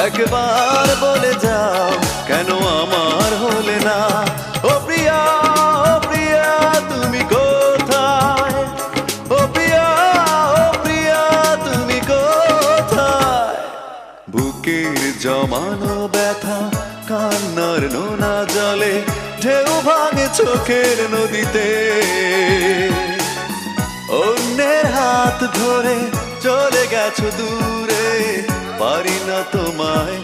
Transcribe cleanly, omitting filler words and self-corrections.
একবার বলে যাও কেন আমার হলে না। ও প্রিয়া, ও প্রিয়া তুমি কোথায়? ও প্রিয়া, ও প্রিয়া তুমি কোথায়? বুকের জমানো ব্যথা কান্নার নোনা জলে ঢেউ ভাঙে চোখের নদীতে। অন্যের হাত ধরে চলে গেছো দূরে, পারি না তোমায়